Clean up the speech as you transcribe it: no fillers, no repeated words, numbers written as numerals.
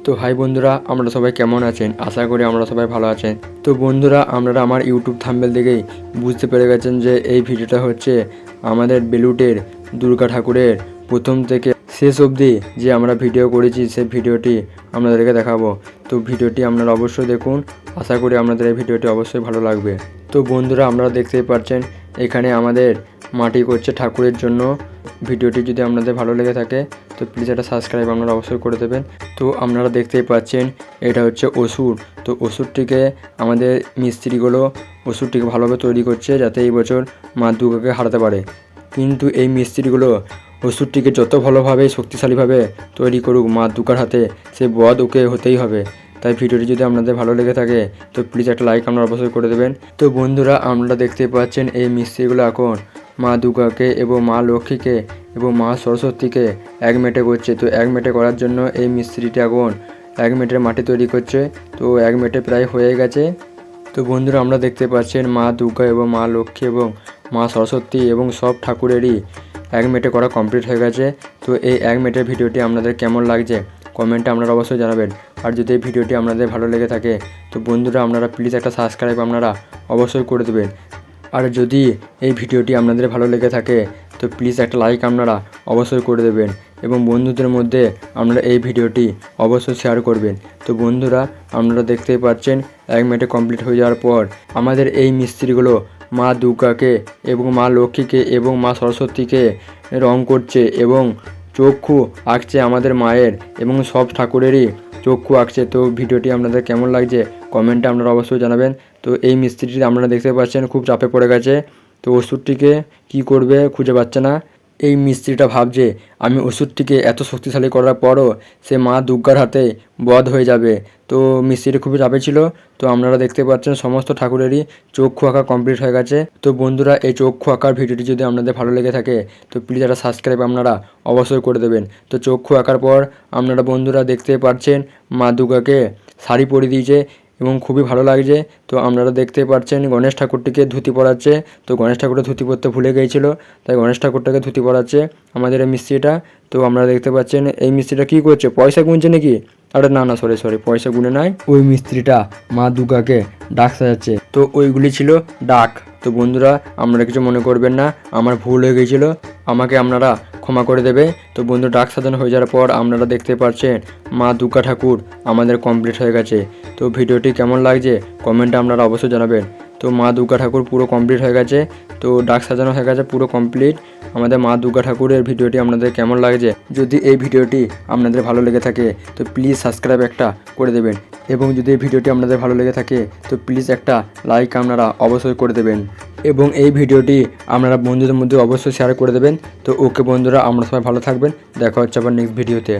তো হাই বন্ধুরা, আমরা সবাই কেমন আছেন? আশা করি আমরা সবাই ভালো আছেন। তো বন্ধুরা, আপনারা আমার ইউটিউব থাম্বনেল দেখেই বুঝতে পেরে গেছেন যে এই ভিডিওটা হচ্ছে আমাদের বেলুটের দুর্গা ঠাকুরের প্রথম থেকে শেষ অবধি যে আমরা ভিডিও করেছি সেই ভিডিওটি আপনাদেরকে দেখাবো। তো ভিডিওটি আপনারা অবশ্যই দেখুন, আশা করি আপনাদের এই ভিডিওটি অবশ্যই ভালো লাগবে। তো বন্ধুরা, আপনারা দেখতেই পাচ্ছেন এখানে আমাদের মাটি করছে ঠাকুরের জন্য। ভিডিওটি যদি আপনাদের ভালো লেগে থাকে তো প্লিজ একটা সাবস্ক্রাইব আপনারা অবশ্যই করে দেবেন। তো আপনারা দেখতেই পাচ্ছেন এটা হচ্ছে অসুর। তো অসুরটিকে আমাদের মিস্ত্রিগুলো অসুরটিকে ভালোভাবে তৈরি করছে যাতে এই বছর মা দুর্গাকে হারাতে পারে। কিন্তু এই মিস্ত্রিগুলো অসুরটিকে যত ভালোভাবে শক্তিশালীভাবে তৈরি করুক, মা দুর্গার হাতে সে বধ ওকে হতেই হবে। তাই ভিডিওটি যদি আপনাদের ভালো লেগে থাকে তো প্লিজ একটা লাইক আপনারা অবশ্যই করে দেবেন। তো বন্ধুরা, আপনারা দেখতেই পাচ্ছেন এই মিস্ত্রিগুলো এখন মা দুর্গাকে এবং মা লক্ষ্মীকে এবং মা সরস্বতীকে এক মেটে করছে। তো এক মেটে করার জন্য এই মিস্ত্রিটি এখন এক মেটের মাটি তৈরি করছে। তো এক মেটে প্রায় হয়ে গেছে। তো বন্ধুরা, আমরা দেখতে পাচ্ছেন মা দুর্গা এবং মা লক্ষ্মী এবং মা সরস্বতী এবং সব ঠাকুরেরই এক মেটে করা কমপ্লিট হয়ে গেছে। তো এই এক মেটের ভিডিওটি আপনাদের কেমন লাগছে কমেন্টে আপনারা অবশ্যই জানাবেন। আর যদি এই ভিডিওটি আপনাদের ভালো লেগে থাকে তো বন্ধুরা আপনারা প্লিজ একটা সাবস্ক্রাইব আপনারা অবশ্যই করে দেবেন। আর যদি এই ভিডিওটি আপনাদের ভালো লেগে থাকে তো প্লিজ একটা লাইক আপনারা অবশ্যই করে দেবেন এবং বন্ধুদের মধ্যে আপনারা এই ভিডিওটি অবশ্যই শেয়ার করবেন। তো বন্ধুরা, আপনারা দেখতেই পাচ্ছেন এক মিনিটে কমপ্লিট হয়ে যাওয়ার পর আমাদের এই মিস্ত্রিগুলো মা দুর্গাকে এবং মা লক্ষ্মীকে এবং মা সরস্বতীকে রং করছে এবং চক্ষু আঁকছে আমাদের মায়ের এবং সব ঠাকুরেরই চক্ষু আঁকছে। তো ভিডিওটি আপনাদের কেমন লাগছে কমেন্টে আপনারা অবশ্যই জানাবেন। তো এই মিস্ত্রিটি আপনারা দেখতে পাচ্ছেন খুব চাপে পড়ে গেছে। তো ওষুধটিকে কি করবে খুঁজে পাচ্ছে না। এই মিস্ত্রিটা ভাবছে আমি ওষুধটিকে এত শক্তিশালী করার পরও সে মা দুর্গার হাতে বধ হয়ে যাবে। তো মিস্ত্রিটি খুবই চাপে ছিল। তো আপনারা দেখতে পাচ্ছেন সমস্ত ঠাকুরেরই চক্ষু আঁকা কমপ্লিট হয়ে গেছে। তো বন্ধুরা, এই চক্ষু আঁকার ভিডিওটি যদি আপনাদের ভালো লেগে থাকে তো প্লিজ একটা সাবস্ক্রাইব আপনারা অবশ্যই করে দেবেন। তো চক্ষু আঁকার পর আপনারা বন্ধুরা দেখতে পাচ্ছেন মা দুর্গাকে শাড়ি পরিয়ে দিয়েছে এবং খুবই ভালো লাগছে। তো আপনারা দেখতে পাচ্ছেন গণেশ ঠাকুরটিকে ধুতি পরাচ্ছে। তো গণেশ ঠাকুরটা ধুতি পরতে ভুলে গিয়েছিল, তাই গণেশ ঠাকুরটাকে ধুতি পরাচ্ছে আমাদের এই মিস্ত্রিটা। তো আপনারা দেখতে পাচ্ছেন এই মিস্ত্রিটা কী করছে, পয়সা গুনছে নাকি? আরে না না, সরি পয়সা গুনে নাই। ওই মিস্ত্রিটা মা দুর্গাকে ডাক সাজাচ্ছে। তো ওইগুলি ছিল ডাক। তো বন্ধুরা, আপনারা কিছু মনে করবেন না, আমার ভুল হয়ে গিয়েছিলো, আমাকে আপনারা ক্ষমা করে দেবে। তো বন্ধু, ডাক সাজানো হয়ে যাওয়ার পর আপনারা দেখতে পাচ্ছেন মা দুর্গা ঠাকুর আমাদের কমপ্লিট হয়ে গেছে। তো ভিডিওটি কেমন লাগছে কমেন্টে আপনারা অবশ্যই জানাবেন। তো মা দুর্গা ঠাকুর পুরো কমপ্লিট হয়ে গেছে। তো ডাক সাজানো হয়ে গেছে পুরো কমপ্লিট আমাদের মা দুর্গা ঠাকুরের ভিডিওটি আপনাদের কেমন লাগছে। যদি এই ভিডিওটি আপনাদের ভালো লেগে থাকে তো প্লিজ সাবস্ক্রাইব একটা করে দেবেন এবং যদি এই ভিডিওটি আপনাদের ভালো লেগে থাকে তো প্লিজ একটা লাইক আপনারা অবশ্যই করে দেবেন এবং এই ভিডিওটি আপনারা বন্ধুদের মধ্যে অবশ্যই শেয়ার করে দেবেন। তো ওকে বন্ধুরা, আমরা সবাই ভালো থাকবেন, দেখা হচ্ছে আবার নেক্সট ভিডিওতে।